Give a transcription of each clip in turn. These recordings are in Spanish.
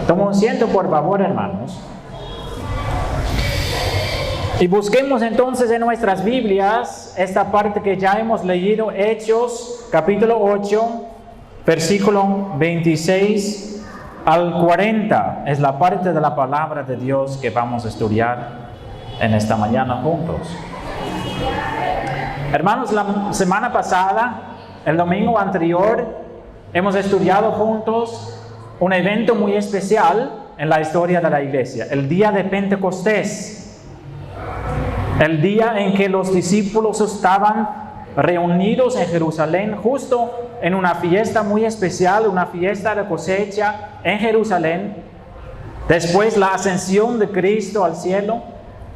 Toma un asiento, por favor, hermanos. Y busquemos entonces en nuestras Biblias esta parte que ya hemos leído, Hechos, capítulo 8, versículo 26 al 40. Es la parte de la palabra de Dios que vamos a estudiar en esta mañana juntos. Hermanos, la semana pasada, el domingo anterior, hemos estudiado juntos un evento muy especial en la historia de la iglesia, el día de Pentecostés. El día en que los discípulos estaban reunidos en Jerusalén, justo en una fiesta muy especial, una fiesta de cosecha en Jerusalén. Después la ascensión de Cristo al cielo,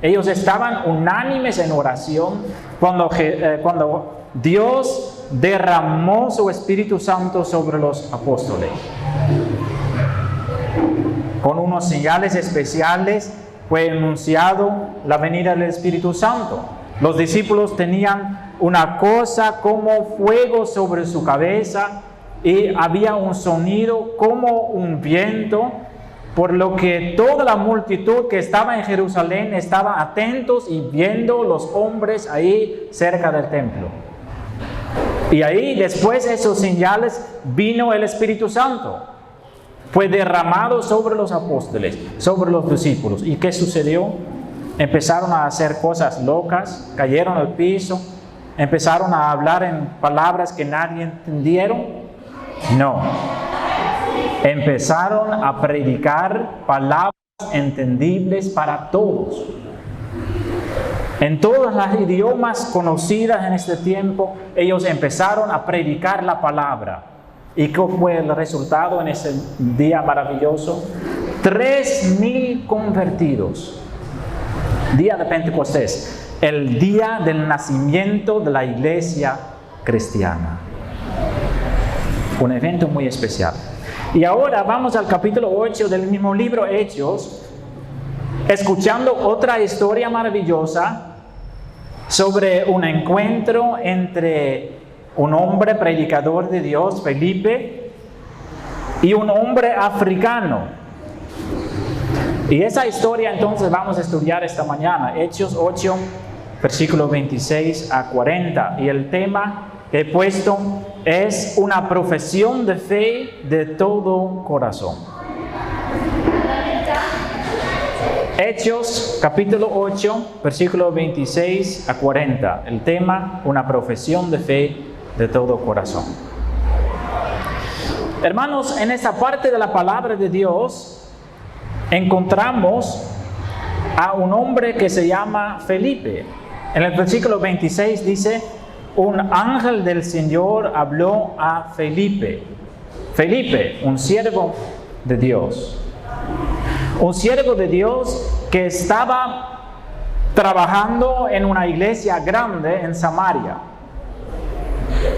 ellos estaban unánimes en oración cuando Dios derramó su Espíritu Santo sobre los apóstoles. Con unos señales especiales fue anunciado la venida del Espíritu Santo. Los discípulos tenían una cosa como fuego sobre su cabeza y había un sonido como un viento, por lo que toda la multitud que estaba en Jerusalén estaba atentos y viendo los hombres ahí cerca del templo. Y ahí, después de esos señales, vino el Espíritu Santo. Fue derramado sobre los apóstoles, sobre los discípulos. ¿Y qué sucedió? Empezaron a hacer cosas locas, cayeron al piso, empezaron a hablar en palabras que nadie entendieron. No. Empezaron a predicar palabras entendibles para todos. En todos los idiomas conocidas en este tiempo, ellos empezaron a predicar la palabra. ¿Y qué fue el resultado en ese día maravilloso? 3,000 convertidos. Día de Pentecostés, el día del nacimiento de la iglesia cristiana. Un evento muy especial. Y ahora vamos al capítulo 8 del mismo libro, Hechos, escuchando otra historia maravillosa sobre un encuentro entre un hombre predicador de Dios, Felipe, y un hombre africano. Y esa historia entonces vamos a estudiar esta mañana, Hechos 8, versículos 26 a 40. Y el tema que he puesto es una profesión de fe de todo corazón. Hechos capítulo 8, versículos 26 a 40. El tema, una profesión de fe de todo corazón. Hermanos, en esta parte de la palabra de Dios encontramos a un hombre que se llama Felipe. En el versículo 26 dice: un ángel del Señor habló a Felipe. Felipe, un siervo de Dios. Un siervo de Dios que estaba trabajando en una iglesia grande en Samaria.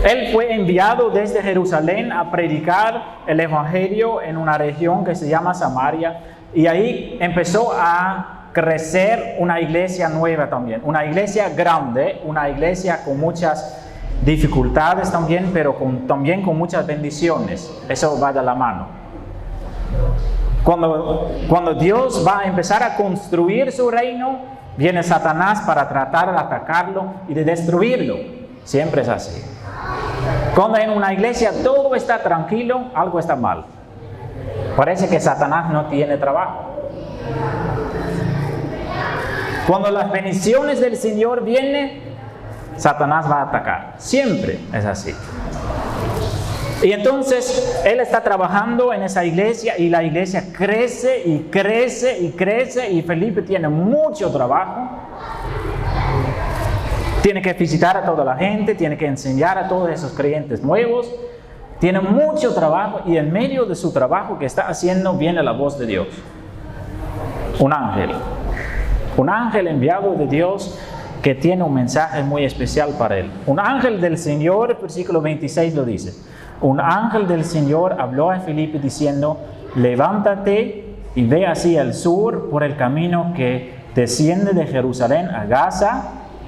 Él fue enviado desde Jerusalén a predicar el evangelio en una región que se llama Samaria, y ahí empezó a crecer una iglesia nueva también, una iglesia grande, una iglesia con muchas dificultades también, pero también con muchas bendiciones. Eso va de la mano. Cuando Dios va a empezar a construir su reino, viene Satanás para tratar de atacarlo y de destruirlo. Siempre es así. Cuando en una iglesia todo está tranquilo, algo está mal. Parece que Satanás no tiene trabajo. Cuando las bendiciones del Señor vienen, Satanás va a atacar. Siempre es así. Y entonces él está trabajando en esa iglesia y la iglesia crece y crece y crece, y Felipe tiene mucho trabajo. Tiene que visitar a toda la gente, tiene que enseñar a todos esos creyentes nuevos. Tiene mucho trabajo, y en medio de su trabajo que está haciendo viene la voz de Dios. Un ángel enviado de Dios que tiene un mensaje muy especial para él. Un ángel del Señor, versículo 26 lo dice. Un ángel del Señor habló a Felipe diciendo: levántate y ve hacia el sur por el camino que desciende de Jerusalén a Gaza,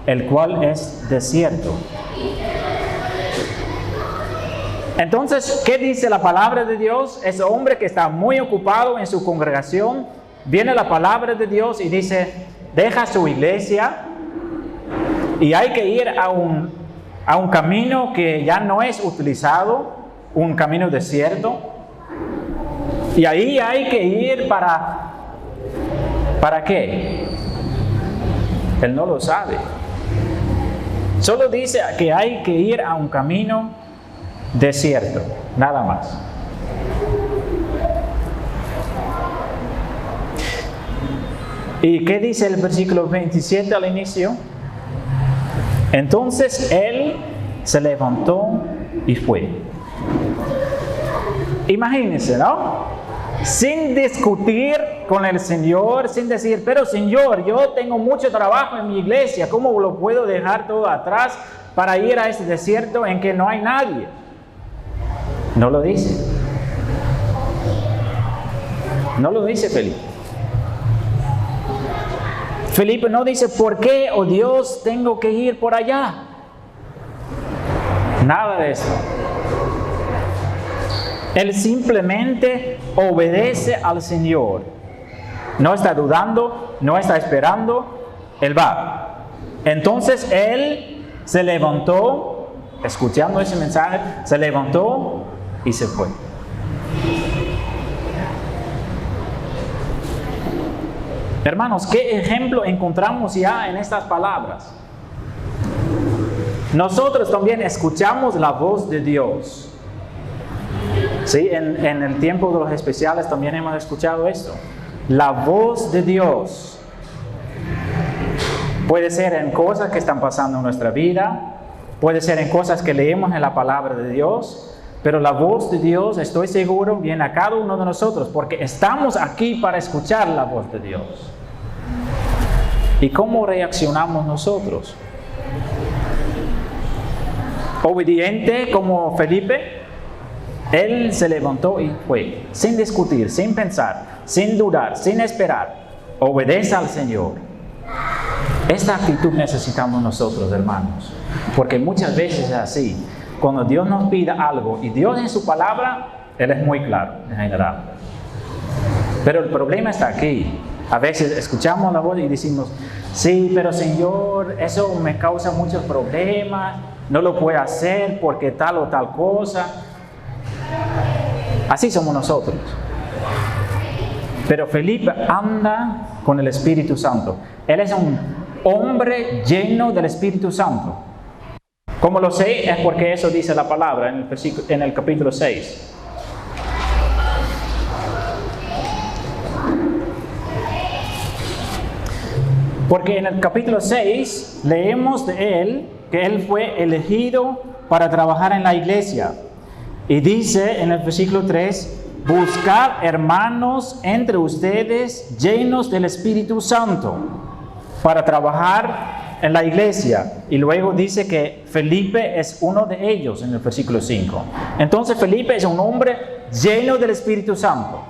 el cual es desierto. Entonces, ¿qué dice la palabra de Dios? Ese hombre que está muy ocupado en su congregación, viene la palabra de Dios y dice, deja su iglesia y hay que ir a un camino que ya no es utilizado, un camino desierto. Y ahí hay que ir ¿para qué? Él no lo sabe. Solo dice que hay que ir a un camino desierto, nada más. ¿Y qué dice el versículo 27 al inicio? Entonces él se levantó y fue. Imagínense, ¿no? Sin discutir con el Señor, sin decir, pero Señor, yo tengo mucho trabajo en mi iglesia, ¿cómo lo puedo dejar todo atrás para ir a este desierto en que no hay nadie? No lo dice. No lo dice Felipe. Felipe no dice, ¿por qué, oh Dios, tengo que ir por allá? Nada de eso. Él simplemente obedece al Señor. No está dudando, no está esperando, Él va. Entonces Él se levantó, escuchando ese mensaje, se levantó y se fue. Hermanos, ¿qué ejemplo encontramos ya en estas palabras? Nosotros también escuchamos la voz de Dios. Sí, en el tiempo de los especiales también hemos escuchado esto. La voz de Dios puede ser en cosas que están pasando en nuestra vida, puede ser en cosas que leemos en la palabra de Dios, pero la voz de Dios, estoy seguro, viene a cada uno de nosotros, porque estamos aquí para escuchar la voz de Dios. ¿Y cómo reaccionamos nosotros? Obediente como Felipe, él se levantó y fue, sin discutir, sin pensar, sin dudar, sin esperar. Obedece al Señor. Esta actitud necesitamos nosotros, hermanos, porque muchas veces es así. Cuando Dios nos pide algo y Dios en su palabra, Él es muy claro en general. Pero el problema está aquí. A veces escuchamos la voz y decimos, sí, pero Señor, eso me causa muchos problemas, no lo puedo hacer porque tal o tal cosa. Así somos nosotros. Pero Felipe anda con el Espíritu Santo. Él es un hombre lleno del Espíritu Santo. ¿Cómo lo sé? Es porque eso dice la palabra en el capítulo 6. Porque en el capítulo 6 leemos de él que él fue elegido para trabajar en la iglesia. Y dice en el versículo 3, buscad hermanos entre ustedes llenos del Espíritu Santo para trabajar en la iglesia. Y luego dice que Felipe es uno de ellos en el versículo 5. Entonces Felipe es un hombre lleno del Espíritu Santo.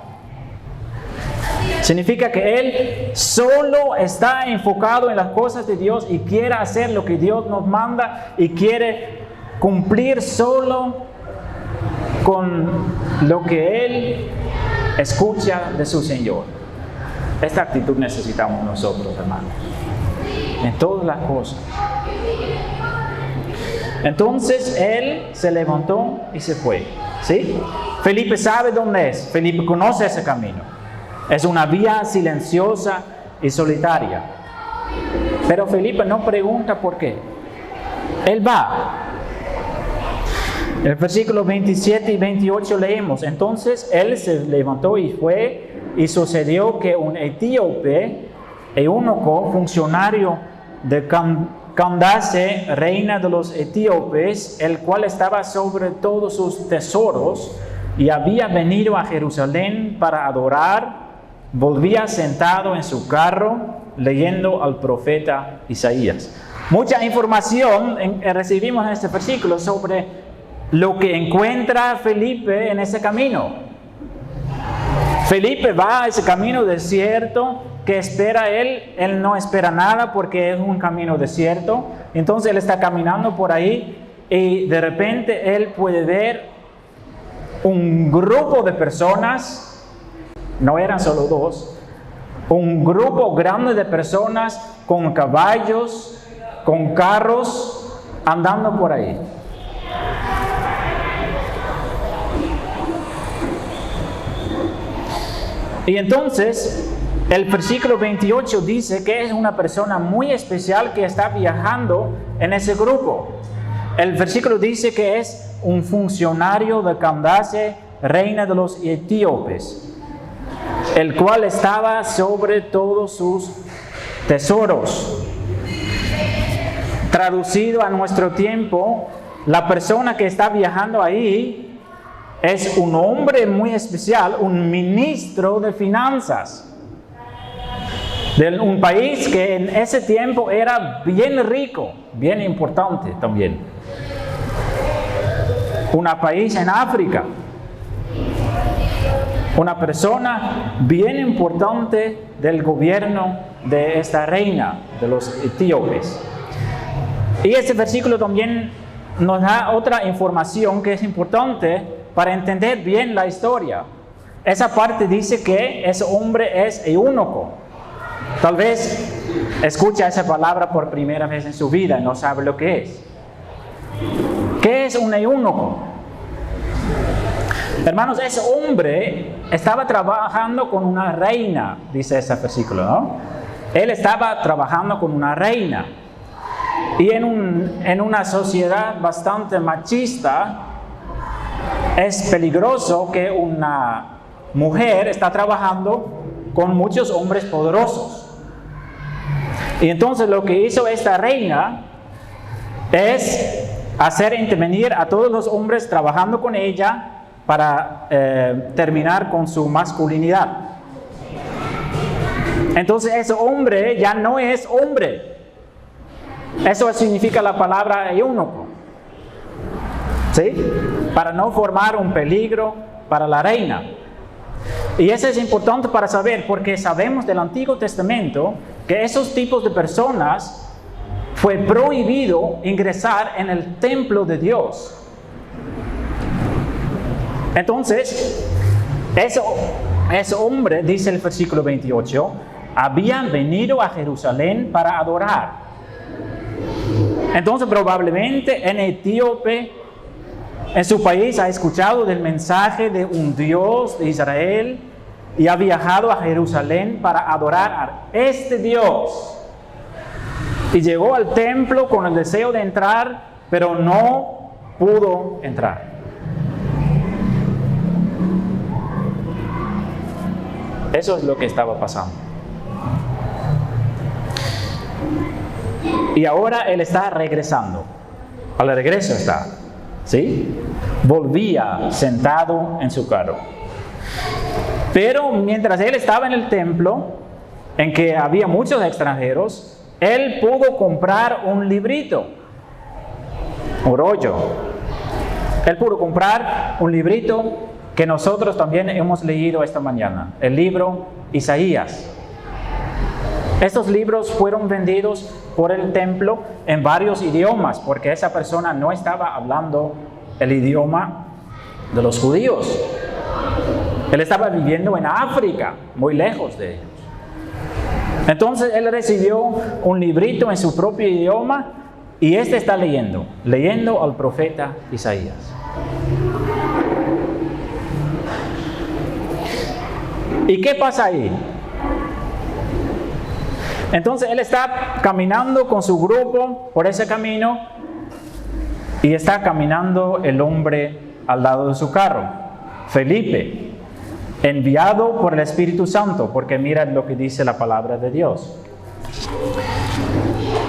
Significa que él solo está enfocado en las cosas de Dios y quiere hacer lo que Dios nos manda y quiere cumplir solo con lo que él escucha de su Señor. Esta actitud necesitamos nosotros, hermanos, en todas las cosas. Entonces él se levantó y se fue. ¿Sí? Felipe sabe dónde es. Felipe conoce ese camino. Es una vía silenciosa y solitaria. Pero Felipe no pregunta por qué. Él va. En el versículo 27 y 28 leemos, entonces él se levantó y fue, y sucedió que un etíope, eunuco, funcionario de Candace, reina de los etíopes, el cual estaba sobre todos sus tesoros, y había venido a Jerusalén para adorar, volvía sentado en su carro, leyendo al profeta Isaías. Mucha información recibimos en este versículo sobre lo que encuentra Felipe en ese camino. Felipe va a ese camino desierto que espera él no espera nada porque es un camino desierto. Entonces él está caminando por ahí y de repente él puede ver un grupo de personas, no eran solo dos, un grupo grande de personas con caballos, con carros, andando por ahí. Y entonces, el versículo 28 dice que es una persona muy especial que está viajando en ese grupo. El versículo dice que es un funcionario de Candace, reina de los etíopes, el cual estaba sobre todos sus tesoros. Traducido a nuestro tiempo, la persona que está viajando ahí es un hombre muy especial, un ministro de finanzas, de un país que en ese tiempo era bien rico, bien importante también. Un país en África. Una persona bien importante del gobierno de esta reina de los etíopes. Y este versículo también nos da otra información que es importante para entender bien la historia. Esa parte dice que ese hombre es eunuco. Tal vez escucha esa palabra por primera vez en su vida y no sabe lo que es. ¿Qué es un eunuco? Hermanos, ese hombre estaba trabajando con una reina, dice ese versículo, ¿no? Él estaba trabajando con una reina. Y en una sociedad bastante machista, es peligroso que una mujer está trabajando con muchos hombres poderosos. Y entonces lo que hizo esta reina es hacer intervenir a todos los hombres trabajando con ella para terminar con su masculinidad. Entonces ese hombre ya no es hombre. Eso significa la palabra eunuco. ¿Sí? Para no formar un peligro para la reina. Y eso es importante para saber, porque sabemos del Antiguo Testamento que esos tipos de personas fue prohibido ingresar en el templo de Dios. Entonces, ese hombre, dice el versículo 28, habían venido a Jerusalén para adorar. Entonces, probablemente en Etíope, en su país, ha escuchado del mensaje de un Dios de Israel y ha viajado a Jerusalén para adorar a este Dios. Y llegó al templo con el deseo de entrar, pero no pudo entrar. Eso es lo que estaba pasando. Y ahora él está regresando. Al regreso está. ¿Sí? Volvía sentado en su carro. Pero mientras él estaba en el templo, en que había muchos extranjeros, él pudo comprar un librito, un rollo. Él pudo comprar un librito que nosotros también hemos leído esta mañana, el libro Isaías. Estos libros fueron vendidos por el templo en varios idiomas, porque esa persona no estaba hablando el idioma de los judíos. Él estaba viviendo en África, muy lejos de ellos. Entonces él recibió un librito en su propio idioma y está leyendo al profeta Isaías. ¿Y qué pasa ahí? Entonces él está caminando con su grupo por ese camino y está caminando el hombre al lado de su carro, Felipe, enviado por el Espíritu Santo, porque mira lo que dice la palabra de Dios.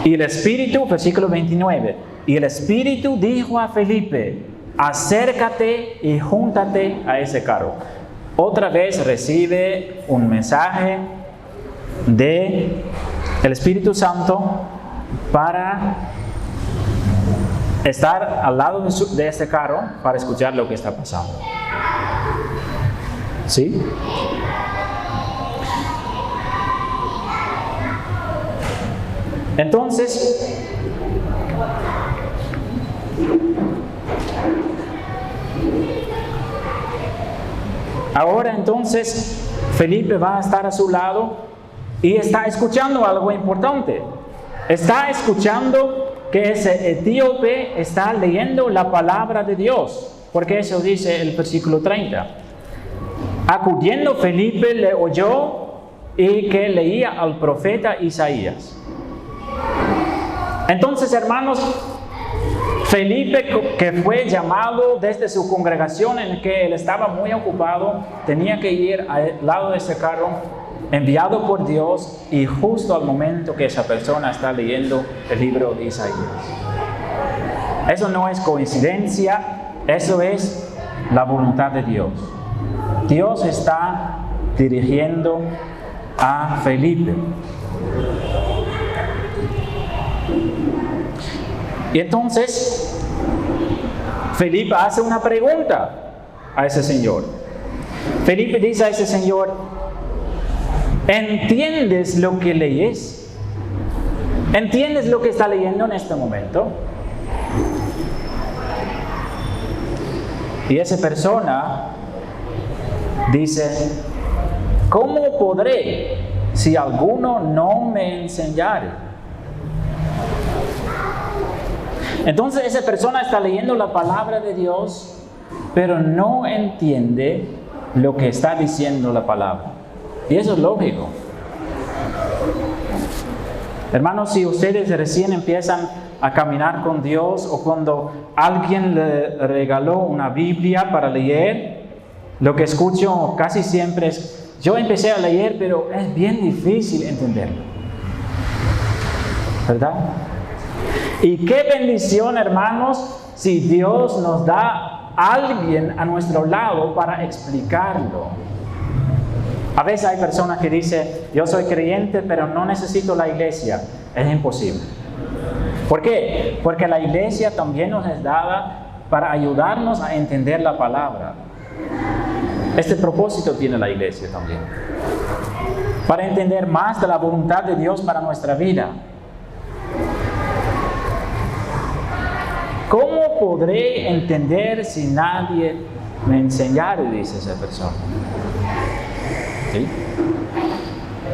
Y el Espíritu, versículo 29, y el Espíritu dijo a Felipe, acércate y júntate a ese carro. Otra vez recibe un mensaje del Espíritu Santo para estar al lado de este carro para escuchar lo que está pasando. ¿Sí? Entonces, Ahora entonces Felipe va a estar a su lado y está escuchando algo importante. Está escuchando que ese etíope está leyendo la palabra de Dios, porque eso dice el versículo 30. Acudiendo Felipe le oyó y que leía al profeta Isaías. Entonces, hermanos, Felipe, que fue llamado desde su congregación en que él estaba muy ocupado, tenía que ir al lado de ese carro, enviado por Dios, y justo al momento que esa persona está leyendo el libro de Isaías. Eso no es coincidencia, eso es la voluntad de Dios. Dios está dirigiendo a Felipe. Y entonces, Felipe hace una pregunta a ese señor. Felipe dice a ese señor: ¿entiendes lo que lees? ¿Entiendes lo que está leyendo en este momento? Y esa persona dice: ¿cómo podré si alguno no me enseñare? Entonces esa persona está leyendo la palabra de Dios, pero no entiende lo que está diciendo la palabra. Y eso es lógico. Hermanos, si ustedes recién empiezan a caminar con Dios, o cuando alguien le regaló una Biblia para leer, lo que escucho casi siempre es: yo empecé a leer, pero es bien difícil entenderlo. ¿Verdad? Y qué bendición, hermanos, si Dios nos da a alguien a nuestro lado para explicarlo. A veces hay personas que dicen: yo soy creyente, pero no necesito la iglesia. Es imposible. ¿Por qué? Porque la iglesia también nos es dada para ayudarnos a entender la palabra. Este propósito tiene la iglesia también, para entender más de la voluntad de Dios para nuestra vida. ¿Cómo podré entender si nadie me enseñare?, dice esa persona. ¿Sí?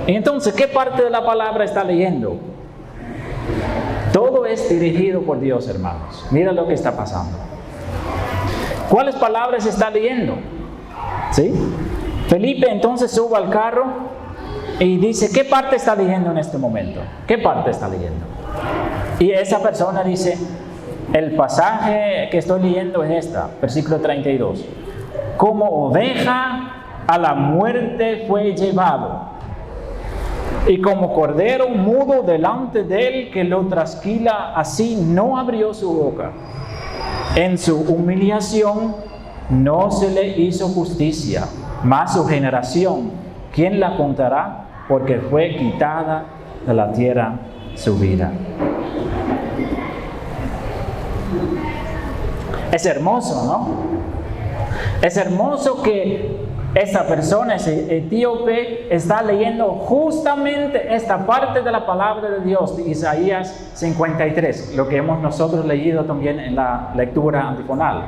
Y entonces, ¿qué parte de la palabra está leyendo? Todo es dirigido por Dios, hermanos. Mira lo que está pasando. ¿Cuáles palabras está leyendo? ¿Sí? Felipe entonces sube al carro y dice: ¿qué parte está leyendo en este momento? ¿Qué parte está leyendo? Y esa persona dice: el pasaje que estoy leyendo es esta, versículo 32. Como oveja a la muerte fue llevado, y como cordero mudo delante de él que lo trasquila, así no abrió su boca. En su humillación no se le hizo justicia, mas su generación, ¿quién la contará? Porque fue quitada de la tierra su vida. Es hermoso, ¿no? Es hermoso que esta persona, ese etíope, está leyendo justamente esta parte de la palabra de Dios, de Isaías 53, lo que hemos nosotros leído también en la lectura antifonal.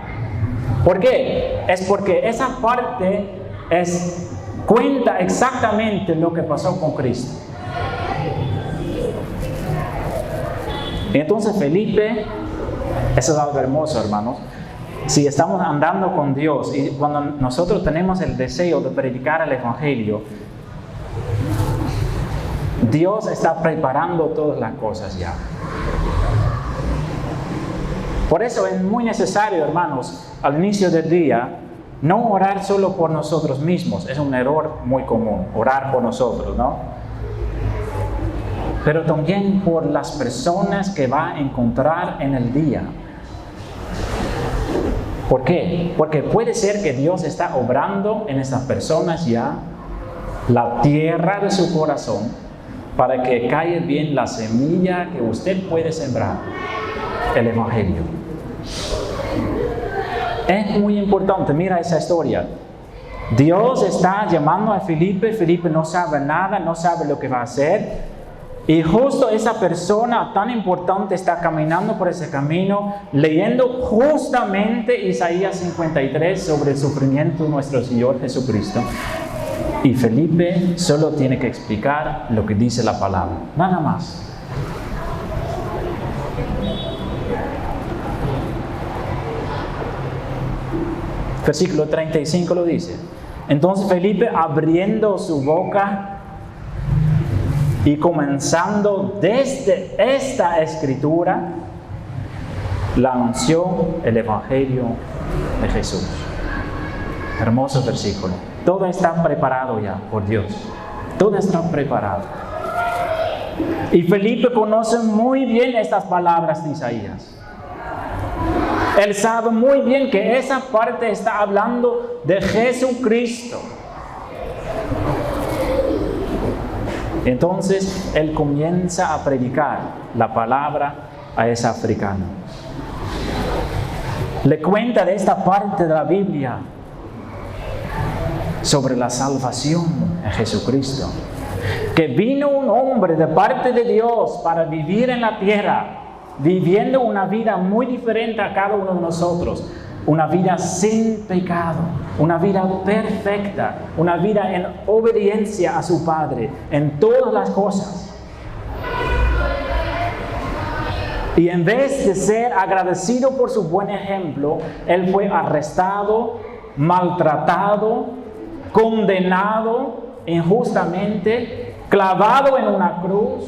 ¿Por qué? Es porque esa parte cuenta exactamente lo que pasó con Cristo. Y entonces Felipe, eso es algo hermoso, hermanos. Si estamos andando con Dios y cuando nosotros tenemos el deseo de predicar el Evangelio, Dios está preparando todas las cosas ya. Por eso es muy necesario, hermanos, al inicio del día, no orar solo por nosotros mismos. Es un error muy común, orar por nosotros, ¿no? Pero también por las personas que va a encontrar en el día. ¿Por qué? Porque puede ser que Dios está obrando en esas personas ya la tierra de su corazón para que caiga bien la semilla que usted puede sembrar, el Evangelio. Es muy importante, mira esa historia. Dios está llamando a Felipe. Felipe no sabe nada, no sabe lo que va a hacer. Y justo esa persona tan importante está caminando por ese camino, leyendo justamente Isaías 53 sobre el sufrimiento de nuestro Señor Jesucristo. Y Felipe solo tiene que explicar lo que dice la palabra, nada más. Versículo 35 lo dice. Entonces Felipe, abriendo su boca y comenzando desde esta escritura, le anunció el Evangelio de Jesús. Hermoso versículo. Todo está preparado ya por Dios. Todo está preparado. Y Felipe conoce muy bien estas palabras de Isaías. Él sabe muy bien que esa parte está hablando de Jesucristo. Entonces, él comienza a predicar la palabra a ese africano. Le cuenta de esta parte de la Biblia sobre la salvación en Jesucristo. Que vino un hombre de parte de Dios para vivir en la tierra, viviendo una vida muy diferente a cada uno de nosotros. Una vida sin pecado, una vida perfecta, una vida en obediencia a su Padre en todas las cosas. Y en vez de ser agradecido por su buen ejemplo, él fue arrestado, maltratado, condenado injustamente, clavado en una cruz,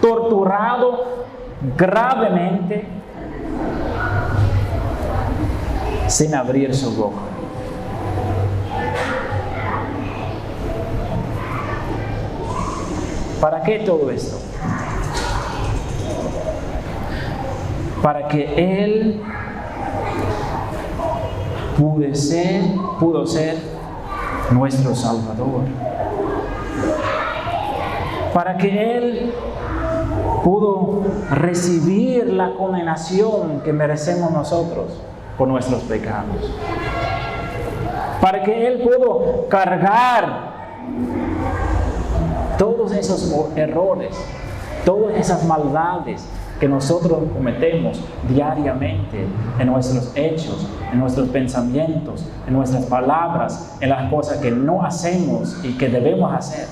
torturado gravemente, sin abrir su boca. ¿Para qué todo esto? Para que Él pudo ser nuestro Salvador. Para que Él pudo recibir la condenación que merecemos nosotros por nuestros pecados. Para que Él pudo cargar todos esos errores, todas esas maldades que nosotros cometemos diariamente en nuestros hechos, en nuestros pensamientos, en nuestras palabras, en las cosas que no hacemos y que debemos hacer.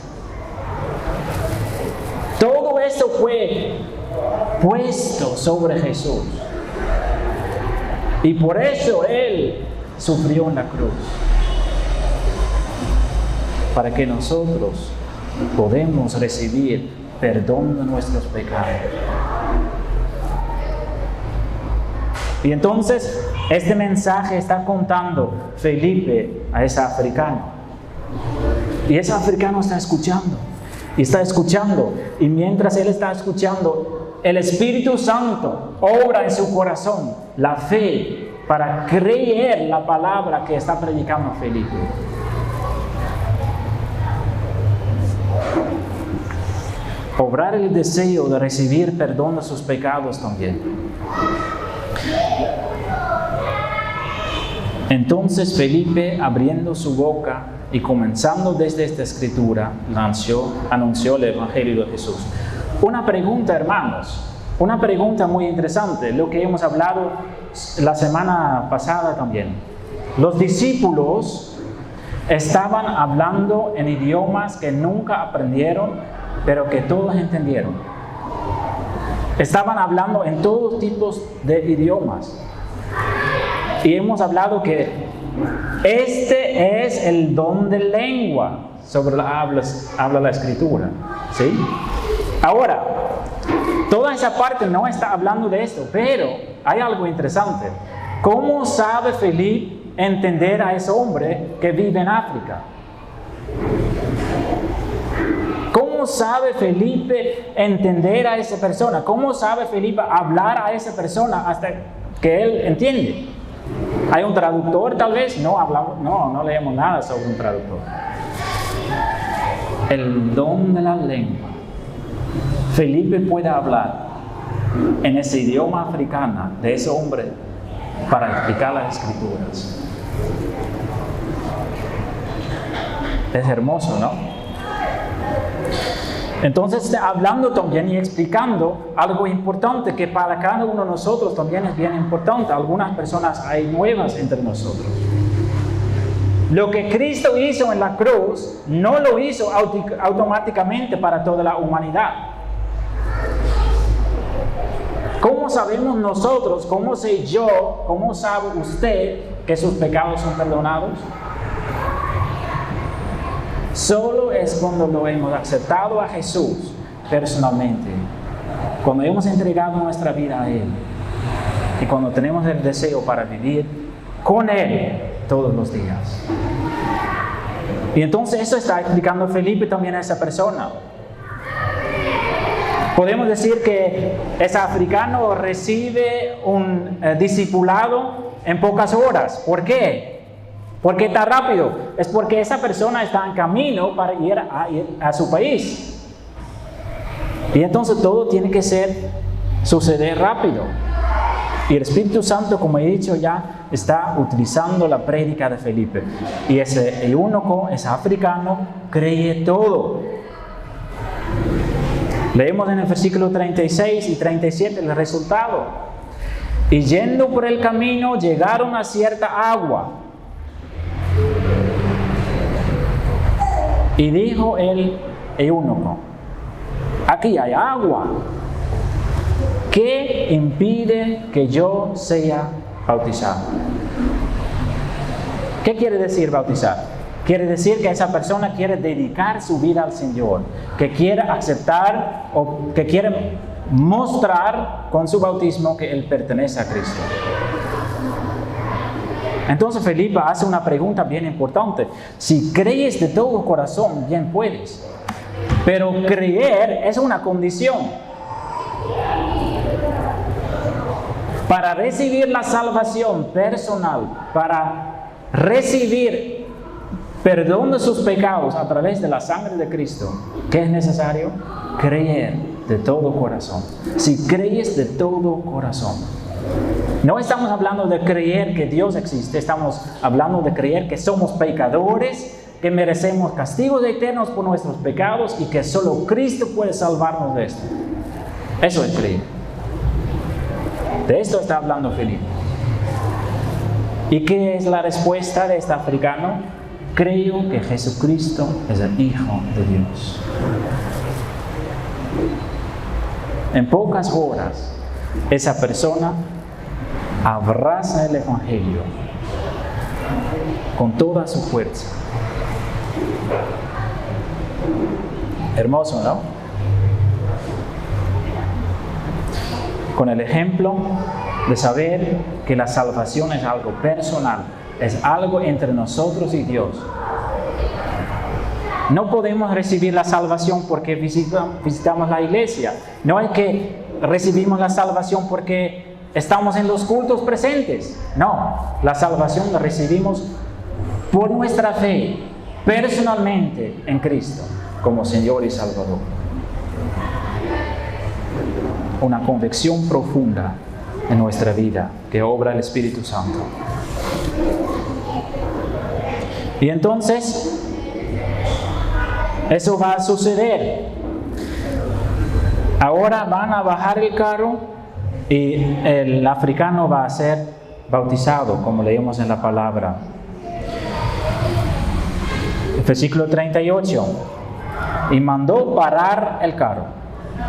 Todo eso fue puesto sobre Jesús. Y por eso Él sufrió en la cruz. Para que nosotros podamos recibir perdón de nuestros pecados. Y entonces, este mensaje está contando Felipe a ese africano. Y ese africano está escuchando. Y está escuchando. Y mientras él está escuchando, el Espíritu Santo obra en su corazón la fe para creer la palabra que está predicando Felipe. Obrar el deseo de recibir perdón de sus pecados también. Entonces Felipe, abriendo su boca y comenzando desde esta escritura, anunció el Evangelio de Jesús. Una pregunta, hermanos, una pregunta muy interesante, lo que hemos hablado la semana pasada también. Los discípulos estaban hablando en idiomas que nunca aprendieron, pero que todos entendieron. Estaban hablando en todos tipos de idiomas. Y hemos hablado que este es el don de lengua sobre habla la Escritura. ¿Sí? Ahora, toda esa parte no está hablando de esto, pero hay algo interesante. ¿Cómo sabe Felipe entender a ese hombre que vive en África? ¿Cómo sabe Felipe entender a esa persona? ¿Cómo sabe Felipe hablar a esa persona hasta que él entiende? ¿Hay un traductor tal vez? No leemos nada sobre un traductor. El don de la lengua. Felipe puede hablar en ese idioma africano de ese hombre para explicar las Escrituras. Es hermoso, ¿no? Entonces, hablando también y explicando algo importante que para cada uno de nosotros también es bien importante. Algunas personas hay nuevas entre nosotros. Lo que Cristo hizo en la cruz, no lo hizo automáticamente para toda la humanidad. ¿Cómo sabemos nosotros, cómo sé yo, cómo sabe usted que sus pecados son perdonados? Solo es cuando lo hemos aceptado a Jesús personalmente, cuando hemos entregado nuestra vida a Él y cuando tenemos el deseo para vivir con Él todos los días. Y entonces eso está explicando Felipe también a esa persona. Podemos decir que ese africano recibe un discipulado en pocas horas. ¿Por qué? ¿Por qué tan rápido? Es porque esa persona está en camino para ir a su país. Y entonces todo tiene que suceder rápido. Y el Espíritu Santo, como he dicho ya, está utilizando la prédica de Felipe. Y ese eunuco, ese africano, cree todo. Leemos en el versículo 36 y 37 el resultado. Y yendo por el camino, llegaron a cierta agua. Y dijo el eunuco: aquí hay agua. ¿Qué impide que yo sea bautizado? ¿Qué quiere decir bautizar? Quiere decir que esa persona quiere dedicar su vida al Señor, que quiere aceptar o que quiere mostrar con su bautismo que él pertenece a Cristo. Entonces Felipe hace una pregunta bien importante. Si crees de todo corazón, bien puedes. Pero creer es una condición. Para recibir la salvación personal, para recibir perdón de sus pecados a través de la sangre de Cristo, ¿qué es necesario? Creer de todo corazón. Si crees de todo corazón. No estamos hablando de creer que Dios existe, estamos hablando de creer que somos pecadores, que merecemos castigos eternos por nuestros pecados y que solo Cristo puede salvarnos de esto. Eso es creer. De esto está hablando Felipe. ¿Y qué es la respuesta de este africano? Creo que Jesucristo es el Hijo de Dios. En pocas horas, esa persona abraza el Evangelio con toda su fuerza. Hermoso, ¿no? Con el ejemplo de saber que la salvación es algo personal, es algo entre nosotros y Dios. No podemos recibir la salvación porque visitamos la iglesia. No es que recibimos la salvación porque estamos en los cultos presentes. No, la salvación la recibimos por nuestra fe, personalmente en Cristo, como Señor y Salvador. Una convicción profunda en nuestra vida que obra el Espíritu Santo. Y entonces, eso va a suceder. Ahora van a bajar el carro y el africano va a ser bautizado, como leemos en la palabra. Versículo 38. Y mandó parar el carro.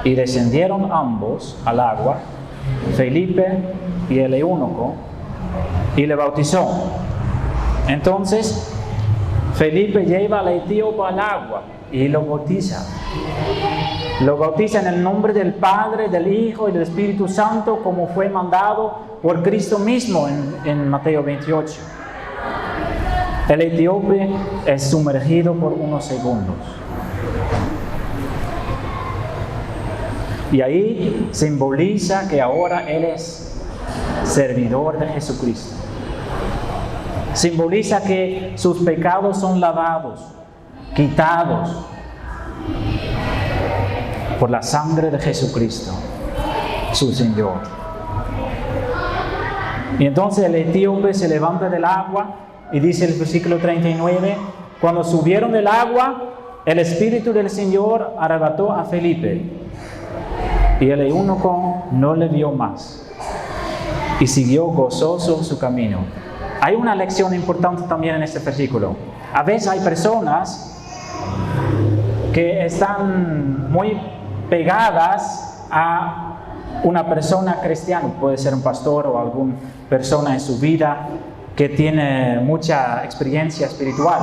Y descendieron ambos al agua, Felipe y el eunuco, y le bautizó. Entonces, Felipe lleva al etíope al agua y lo bautiza. Lo bautiza en el nombre del Padre, del Hijo y del Espíritu Santo, como fue mandado por Cristo mismo en Mateo 28. El etíope es sumergido por unos segundos. Y ahí simboliza que ahora él es servidor de Jesucristo. Simboliza que sus pecados son lavados, quitados por la sangre de Jesucristo, su Señor. Y entonces el etíope se levanta del agua y dice el versículo 39, cuando subieron del agua, el Espíritu del Señor arrebató a Felipe y el eunuco no le vio más y siguió gozoso su camino. Hay una lección importante también en este versículo. A veces hay personas que están muy pegadas a una persona cristiana, puede ser un pastor o alguna persona en su vida que tiene mucha experiencia espiritual.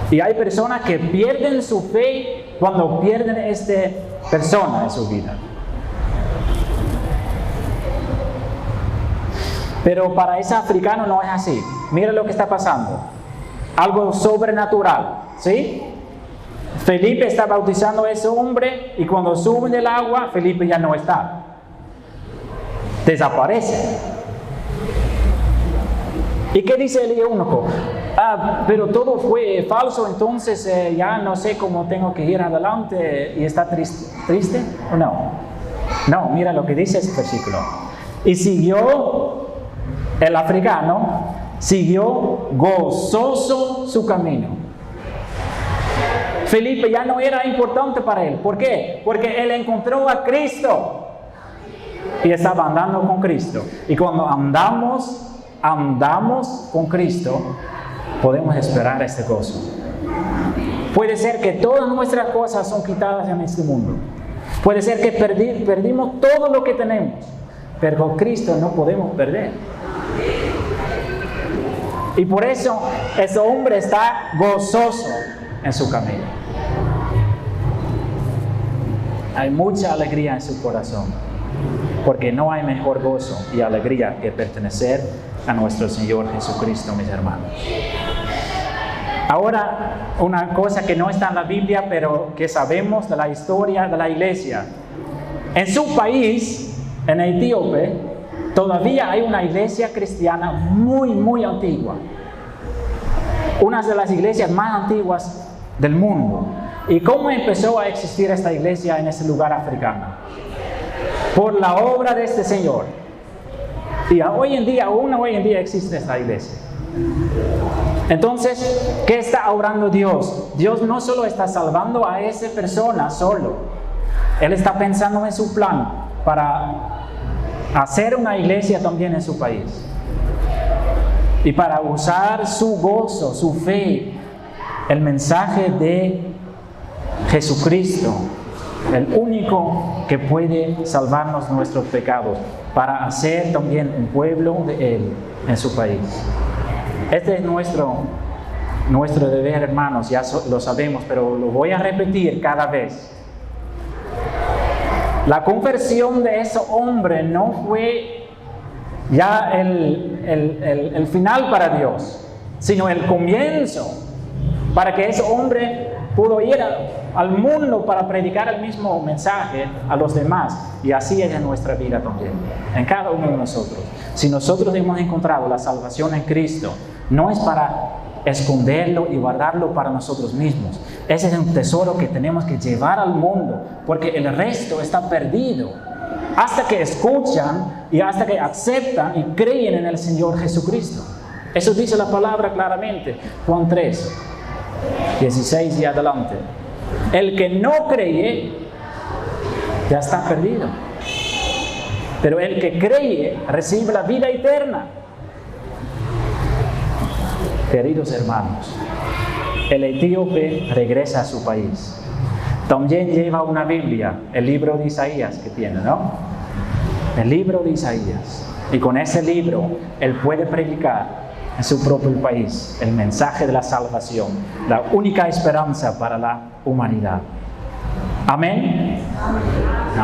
Y hay personas que pierden su fe cuando pierden a esta persona en su vida. Pero para ese africano no es así. Mira lo que está pasando. Algo sobrenatural, ¿sí? Felipe está bautizando a ese hombre y cuando suben del agua, Felipe ya no está. Desaparece. ¿Y qué dice el eunuco? Pero todo fue falso, entonces ya no sé cómo tengo que ir adelante. ¿Y está triste? ¿O no? No, mira lo que dice ese versículo. Y siguió el africano, siguió gozoso su camino. Felipe ya no era importante para él. ¿Por qué? Porque él encontró a Cristo y estaba andando con Cristo. Y cuando andamos con Cristo, podemos esperar este gozo. Puede ser que todas nuestras cosas son quitadas en este mundo. Puede ser que perdimos todo lo que tenemos, pero con Cristo no podemos perder. Y por eso ese hombre está gozoso en su camino. Hay mucha alegría en su corazón, porque no hay mejor gozo y alegría que pertenecer a nuestro Señor Jesucristo, mis hermanos. Ahora, una cosa que no está en la Biblia, pero que sabemos de la historia de la iglesia. En su país, en Etíope, todavía hay una iglesia cristiana muy, muy antigua. Una de las iglesias más antiguas del mundo. ¿Y cómo empezó a existir esta iglesia en ese lugar africano? Por la obra de este Señor. Y hoy en día existe esta iglesia. Entonces, ¿qué está obrando Dios? Dios no solo está salvando a esa persona solo. Él está pensando en su plan para hacer una iglesia también en su país. Y para usar su gozo, su fe, el mensaje de Jesucristo, el único que puede salvarnos nuestros pecados, para hacer también un pueblo de Él en su país. Este es nuestro deber, hermanos, ya lo sabemos, pero lo voy a repetir cada vez. La conversión de ese hombre no fue ya el final para Dios, sino el comienzo, para que ese hombre pudo ir al mundo para predicar el mismo mensaje a los demás. Y así es en nuestra vida también, en cada uno de nosotros. Si nosotros hemos encontrado la salvación en Cristo, no es para esconderlo y guardarlo para nosotros mismos. Ese es un tesoro que tenemos que llevar al mundo, porque el resto está perdido. Hasta que escuchan y hasta que aceptan y creen en el Señor Jesucristo. Eso dice la palabra claramente. Juan 3, 16 y adelante. El que no cree ya está perdido. Pero el que cree recibe la vida eterna. Queridos hermanos, el etíope regresa a su país. También lleva una Biblia, el libro de Isaías que tiene, ¿no? El libro de Isaías. Y con ese libro, él puede predicar en su propio país el mensaje de la salvación, la única esperanza para la humanidad. Amén.